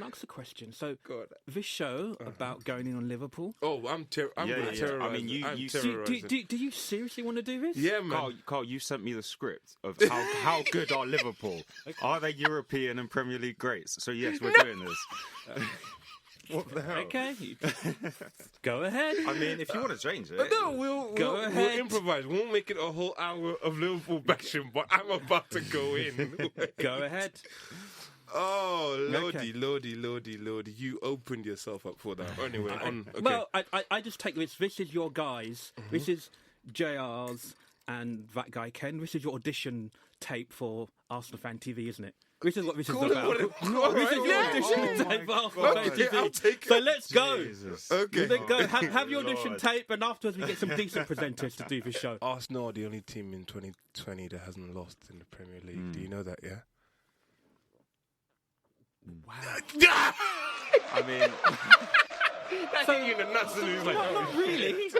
can I ask a question? So, God. this show about going in on Liverpool. Oh, I'm terrorizing. I mean, you do you seriously want to do this? Yeah, man. Carl, you sent me the script of how good are Liverpool? Are they European and Premier League greats? So yes, we're doing this. What the hell? Okay, go ahead. I mean, if you want to change it, No, we'll improvise. We won't make it a whole hour of Liverpool bashing, but I'm about to go in. Go ahead. Oh, Lordy. You opened yourself up for that. Anyway, okay. Well, I just take this. This is your guys. Mm-hmm. This is JR's and that guy Ken. This is your audition tape for Arsenal Fan TV, isn't it? This is what this is about. This is your audition tape for Arsenal Fan TV. I'll take it. So let's go. Jesus. Okay. Let's go. Have your audition tape, and afterwards we get some decent presenters to do the show. Arsenal are the only team in 2020 that hasn't lost in the Premier League. Do you know that, yeah? Wow. I mean, So you in the nuts, and he's like, not really.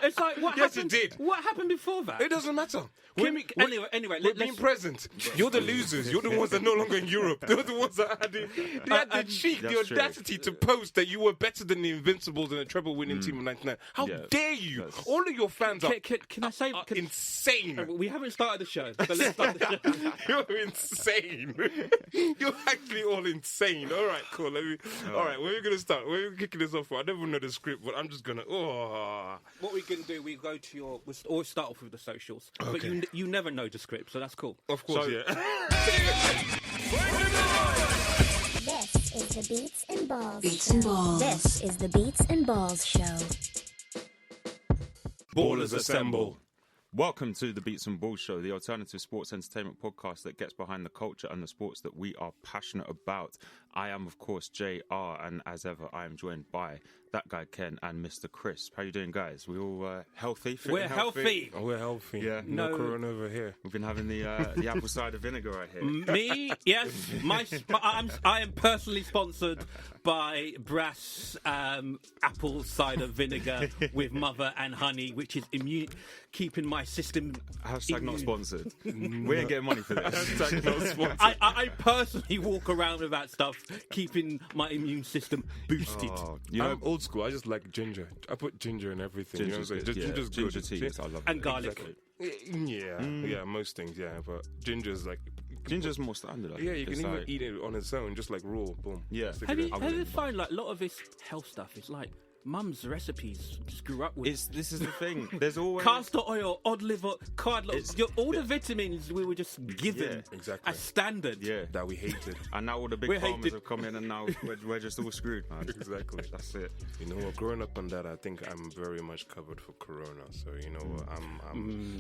It's like what Yes, happened? it did. What happened before that? It doesn't matter. Anyway, We're being present. You're the losers. You're the ones that are no longer in Europe. They're the ones that had the cheek, the audacity to post that you were better than the Invincibles and a treble-winning team of 99. How dare you? All of your fans are insane. We haven't started the show, so let's start the show. You're insane. You're actually all insane. All right, cool. All right, where are we going to start? Where are we kicking this off for? I never know the script, but I'm just going to... What we can do, we go to your... We'll always start off with the socials. Okay. But you never know the script, so that's cool. Of course, yeah. This is the Beats and Balls. Beats and Balls. This is the Beats and Balls show. Ballers assemble. welcome to the Beats and Balls Show, the alternative sports entertainment podcast that gets behind the culture and the sports that we are passionate about. I am, of course, JR, and as ever, I am joined by that guy Ken and Mr. Chris. How you doing, guys? We all healthy? We're healthy. Oh, we're healthy. Yeah. No corona over here. We've been having the apple cider vinegar right here. Me, yes. I am personally sponsored by Brass apple cider vinegar with mother and honey, which is keeping my system. Hashtag not sponsored. We ain't getting money for this. Hashtag not sponsored. I personally walk around with that stuff, keeping my immune system boosted. I'm old school. I just like ginger. I put ginger in everything. Ginger's good. Ginger's Ginger good. tea. Yes, I love it. And garlic. Exactly. Yeah, most things. Yeah, but ginger's like. Ginger's more standard. Yeah, you can even eat it on its own, just like raw. Boom. Yeah. Have you find like a lot of this health stuff is like mum's recipes just grew up with? This is the thing. There's always castor oil, odd liver, cod. All the vitamins we were just given exactly. as standard. Yeah. That we hated. And now all the big farmers have come in, and now we're just all screwed, man. Exactly. That's it. You know what? Growing up on that, I think I'm very much covered for Corona. So you know what?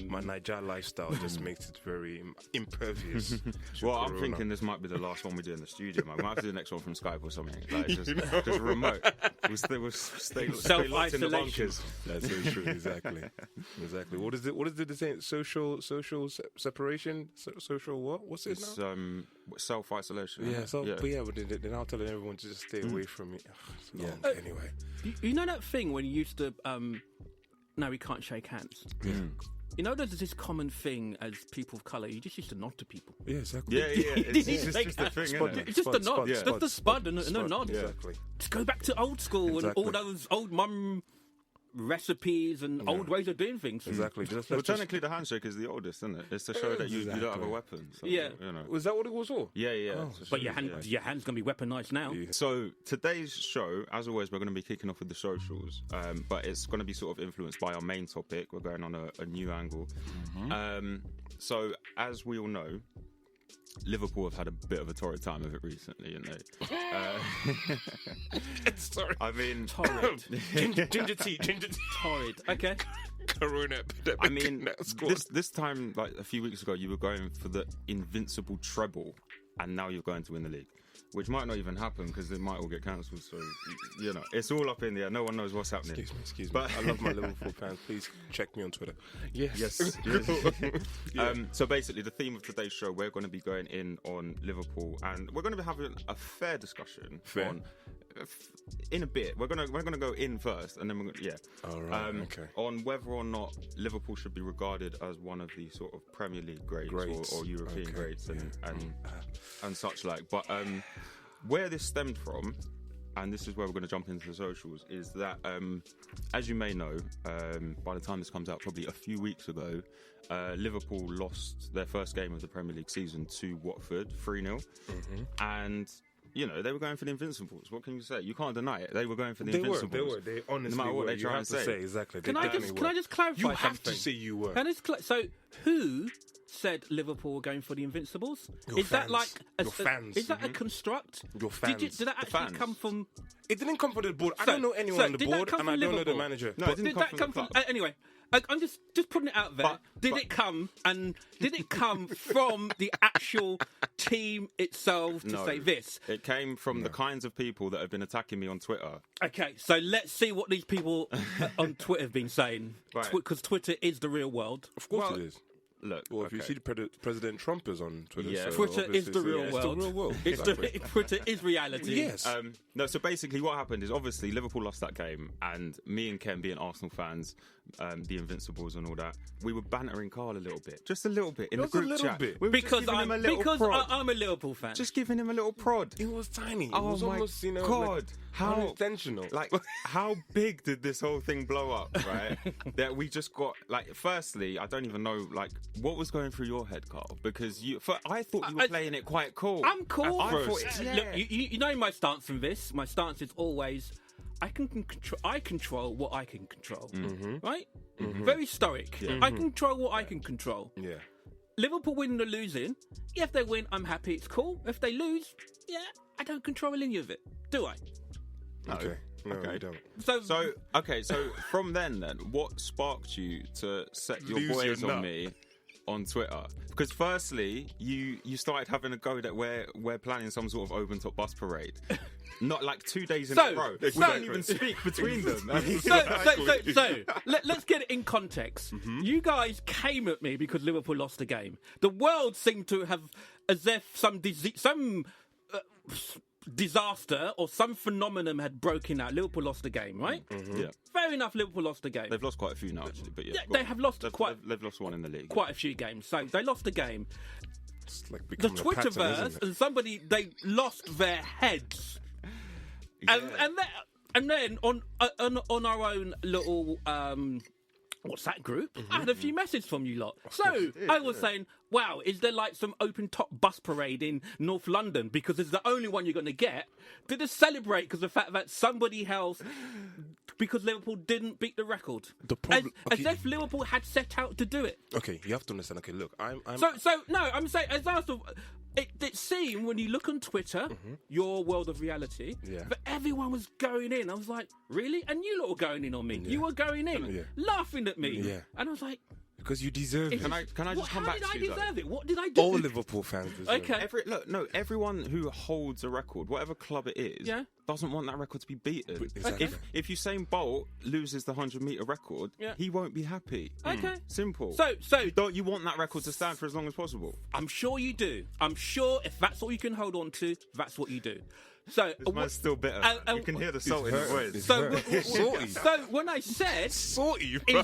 My Niger lifestyle just makes it very impervious. to Well, Corona. I'm thinking this might be the last one we do in the studio, man. We might have to do the next one from Skype or something. Like just remote. We'll stay locked in the bunkers. That's very true. Exactly. What is it? What is it? Saying social separation. Social what? What's it now? It's self-isolation. Yeah. But they're now telling everyone to just stay away from me. Anyway. You know that thing when you used to now we can't shake hands. Yeah. You know, there's this common thing as people of colour. You just used to nod to people. Yeah, exactly. Yeah. It's just the thing, isn't it? It's just a nod. Yeah. Just a spud and a nod. Exactly. Just go back to old school and all those old mum recipes and old ways of doing things. Exactly. Well, technically, the handshake is the oldest, isn't it? It's to show that you don't have a weapon. So, Yeah. You know. Was that what it was for? Yeah. Oh. But your hand's going to be weaponised now. Yeah. So today's show, as always, we're going to be kicking off with the socials, but it's going to be sort of influenced by our main topic. We're going on a new angle. So as we all know, Liverpool have had a bit of a torrid time of it recently, you know. Sorry. I mean, Torrid. Ginger tea. Torrid. Okay. Corona epidemic. I mean, this time, like a few weeks ago, you were going for the invincible treble, and now you're going to win the league, which might not even happen because it might all get cancelled. So, you know, it's all up in the air. No one knows what's happening. Excuse me. I love my Liverpool fans. Please check me on Twitter. Yes. So basically, the theme of today's show, we're going to be going in on Liverpool, and we're going to be having a fair discussion on. In a bit, we're gonna go in first, and then we're gonna, All right. Okay. On whether or not Liverpool should be regarded as one of the sort of Premier League greats. Or European greats and such like. But where this stemmed from, and this is where we're going to jump into the socials, is that, as you may know, by the time this comes out, probably a few weeks ago, Liverpool lost their first game of the Premier League season to Watford, 3-0. And, you know, they were going for the Invincibles. What can you say? You can't deny it. They were going for the Invincibles. They were. They honestly no matter what were. they try and say. Exactly. Can I just clarify something? You have to say you were. So, who said Liverpool were going for the Invincibles? Your is fans. that like Your fans. Is that a construct? Your fans. Did that actually come from? It didn't come from the board. I don't know anyone on the board, and I don't know the manager. No, it didn't come from the club. Anyway, I'm just putting it out there. Did it come from the actual team itself to say this? It came from the kinds of people that have been attacking me on Twitter. Okay, so let's see what these people on Twitter have been saying, because Twitter is the real world. Of course it is. Look, well, if you see President Trump is on Twitter, yeah. so Twitter is the real world. It's the real world. Twitter is reality. Yes. No, so basically what happened is obviously Liverpool lost that game, and me and Ken, being Arsenal fans, the Invincibles and all that, we were bantering Carl a little bit. Just a little bit in the group chat. We were because I'm a Liverpool fan. Just giving him a little prod. It was tiny. It Oh was my almost, you know, God. like, How unintentional. Like, how big did this whole thing blow up, right? That we just got, like, firstly, I don't even know, like, what was going through your head, Carl? Because I thought you were playing it quite cool. I'm cool. Look, you know my stance on this. My stance is always, I control what I can control, right? Very stoic. Yeah. I control what I can control. Yeah. Liverpool winning or losing, if they win, I'm happy, it's cool. If they lose, I don't control any of it, do I? No. Okay. No, Okay. you don't. So from then, what sparked you to set your Lose boys your on nut. me on Twitter? Because firstly, you started having a go that we're planning some sort of open top bus parade. Not like 2 days in a row. We don't even speak between them. Let's get it in context. You guys came at me because Liverpool lost the game. The world seemed to have, as if some disaster or some phenomenon had broken out. Liverpool lost the game, right? Yeah. Fair enough, Liverpool lost the game. They've lost quite a few now, actually. But yeah, they have lost They've lost one in the league. quite a few games. So they lost the game. It's like The becoming a pattern, Twitterverse isn't it? and they lost their heads. Yeah. And then on our own little WhatsApp group, I had a few messages from you lot. So I was saying, wow, is there like some open top bus parade in North London? Because it's the only one you're going to get. Did it celebrate because of the fact that somebody else, because Liverpool didn't beat the record? The problem- as if Liverpool had set out to do it. Okay, you have to understand. Okay, look, I'm I'm saying, as Arsenal, it seemed when you look on Twitter, your world of reality, that everyone was going in. I was like, really? And you lot were going in on me. You were going in, laughing at me. Yeah. And I was like, because you deserve it. Can I just come back to you? How did I deserve though? it? What did I do? All Liverpool fans deserve it. Okay. Everyone who holds a record, whatever club it is, doesn't want that record to be beaten. Exactly. If Usain Bolt loses the 100-meter record, he won't be happy. Okay. Simple. So don't you want that record to stand for as long as possible? I'm sure you do. I'm sure if that's all you can hold on to, that's what you do. So This man's still bitter. You can hear the salt in his voice. So when I said Salty, bro.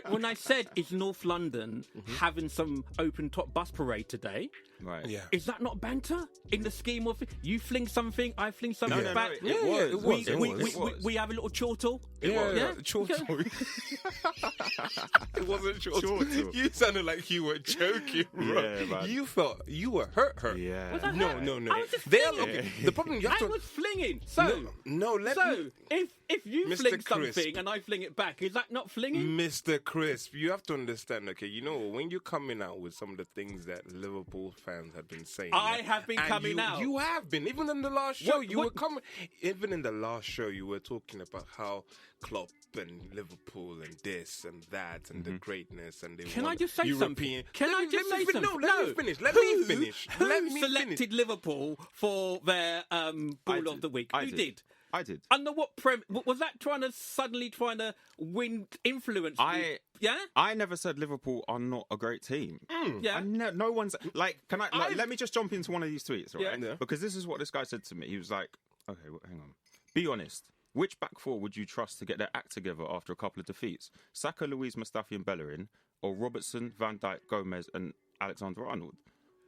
when I said is North London having some open top bus parade today? Right. Yeah. Is that not banter in the scheme of you fling something, I fling something No, back? it was. We have a little chortle. Chortle. It wasn't chortle. You sounded like you were joking, bro. Yeah, man. You felt you were hurt. Yeah. Was I No. I was just They are flinging. looking. The problem you have I to. was flinging. So Let me. if you Mr. fling Crisp. something and I fling it back, is that not flinging? Mr. Crisp, you have to understand, okay, you know, when you're coming out with some of the things that Liverpool fans have been saying. I have been and coming out. You have been. Even in the last show, you what- were coming. Even in the last show, you were talking about how Klopp and Liverpool and this and that and the greatness and they Can want I just say European. something? Can I just say something? No, let me finish. Let me finish. Who Let me selected finish. Liverpool for their ball of the week? I Who did. did? I did. Under what was that? Trying to win influence? Yeah. I never said Liverpool are not a great team. Yeah. No one's like. Can I? Let me just jump into one of these tweets, right? Yeah. Because this is what this guy said to me. He was like, "Okay, hang on. Be honest. Which back four would you trust to get their act together after a couple of defeats? Saka, Luiz, Mustafi, and Bellerin, or Robertson, Van Dijk, Gomez, and Alexander-Arnold?"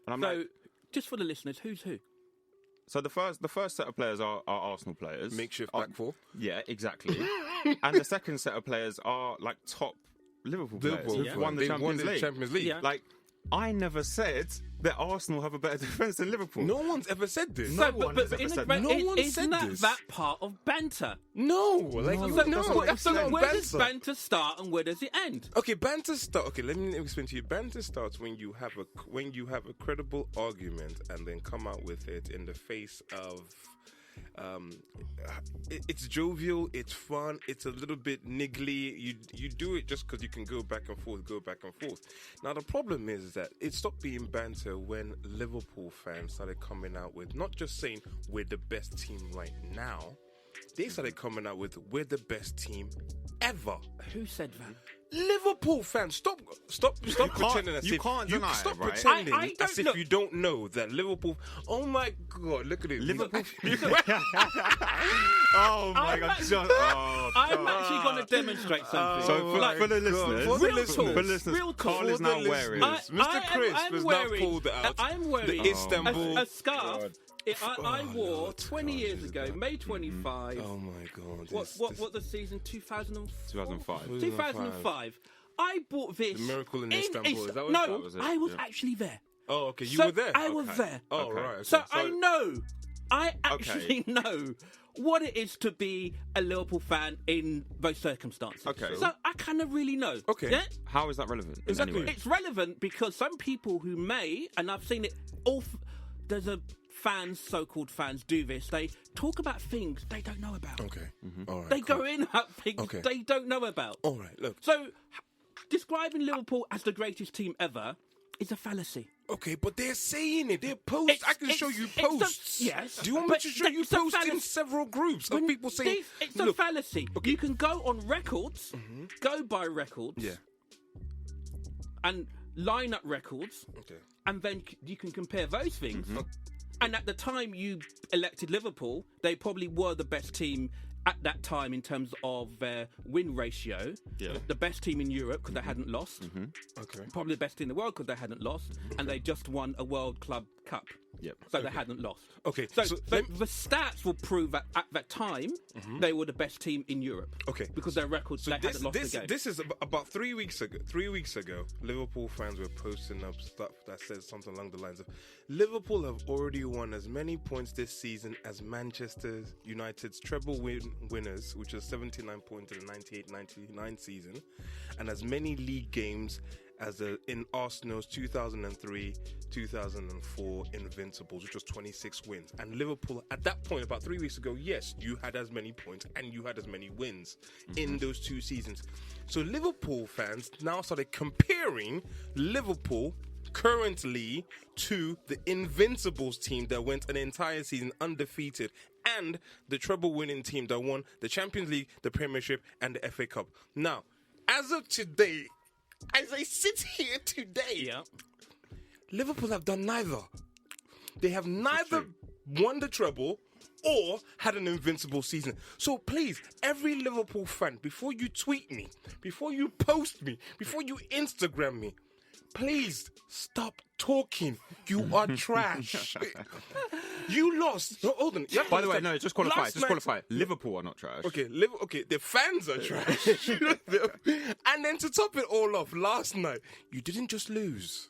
And I'm So, just for the listeners, who's who? So the first set of players are Arsenal players. Makeshift back four. Yeah, exactly. And the second set of players are like top Liverpool players who've won the Champions League. Yeah. Like, I never said that Arsenal have a better defence than Liverpool. No one's ever said this. Isn't that part of banter? No, where does banter start and where does it end? Okay, banter start. Okay, let me explain to you. Banter starts when you have a credible argument and then come out with it in the face of. It's jovial, it's fun, it's a little bit niggly. You do it just because you can go back and forth. Now the problem is that it stopped being banter when Liverpool fans started coming out with not just saying we're the best team right now. They started coming out with we're the best team ever. Who said that? Liverpool fans, stop pretending as if you don't know that Liverpool. Oh my God, look at it, Liverpool. Oh my God, I'm actually going to demonstrate something. So for the listeners, Carl is now wearing. Mr. Chris was now pulled out. I'm wearing the Istanbul a scarf. I wore 20 years ago, May 25. Oh my God! What the season 2005? 2005. I bought this. The Miracle in Istanbul. Is that what no, was it? I was actually there. Oh, okay. You were there. I was there. Oh, right. Okay. So I actually know what it is to be a Liverpool fan in those circumstances. Okay. So I kind of really know. Okay. Yeah? How is that relevant? Exactly. It's relevant because some people who may, and I've seen it there's a so-called fans do this. They talk about things they don't know about. Okay. Mm-hmm. All right. They go in at things they don't know about. All right. Look. So describing Liverpool as the greatest team ever is a fallacy. Okay, but they're saying it. They're posts. I can show you posts. Yes. Do you want me to show you posts in several groups of people saying... It's a fallacy. Okay. You can go on records, go by records, and line up records, and then you can compare those things. And at the time you elected Liverpool, they probably were the best team at that time in terms of their win ratio. Yeah. The best team in Europe because they hadn't lost. Okay. Probably the best team in the world because they hadn't lost. And they just won a World Club Cup. Yep. So they hadn't lost. Okay. So the stats will prove that at that time they were the best team in Europe. Okay. Because their records, they hadn't lost the game. This is about 3 weeks ago. 3 weeks ago, Liverpool fans were posting up stuff that says something along the lines of Liverpool have already won as many points this season as Manchester United's treble winners, which was 79 points in the 98-99 season, and as many league games as in Arsenal's 2003-2004 Invincibles, which was 26 wins. And Liverpool, at that point, about 3 weeks ago, yes, you had as many points and you had as many wins in those 2 seasons. So Liverpool fans now started comparing Liverpool currently to the Invincibles team that went an entire season undefeated and the treble-winning team that won the Champions League, the Premiership, and the FA Cup. Now, as of today, as I sit here today, Liverpool have done neither. They have neither won the treble or had an invincible season. So please, every Liverpool fan, before you tweet me, before you post me, before you Instagram me, please stop talking. You are trash. You lost. No, hold on. By the way, no, just qualify. Liverpool are not trash. Okay, the fans are trash. And then to top it all off, last night, you didn't just lose.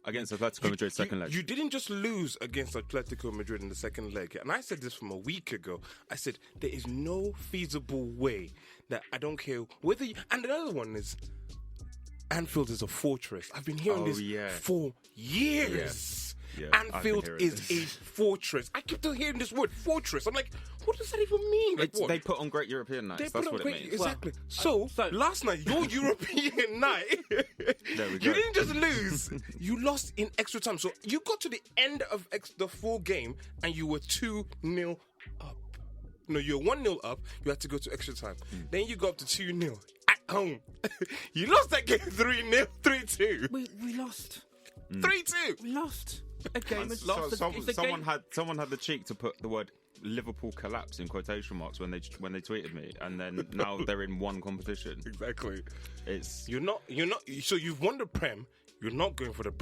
Against Atletico Madrid second leg. You didn't just lose against Atletico Madrid in the second leg. And I said this from a week ago. I said, there is no feasible way that I don't care whether you... And another one is... Anfield is a fortress. I've been hearing this for years. Yeah, Anfield is a fortress. I keep hearing this word, fortress. I'm like, what does that even mean? Like, they put on great European nights. That's what it means. Exactly. So last night, your European night, there we go. You didn't just lose. You lost in extra time. So you got to the end of the full game and you were 2-0 up. No, you're 1-0 up. You had to go to extra time. Then you got up to 2-0 at home. You lost that game 3-0, 3-2. We lost. 3-2. We lost. A game is lost. Someone had the cheek to put the word Liverpool collapse in quotation marks when they tweeted me, and then now they're in one competition. Exactly. You're not. So you've won the Prem. You're not going for the.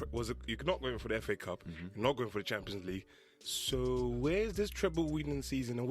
You're not going for the FA Cup. You're not going for the Champions League. So where's this treble winning season?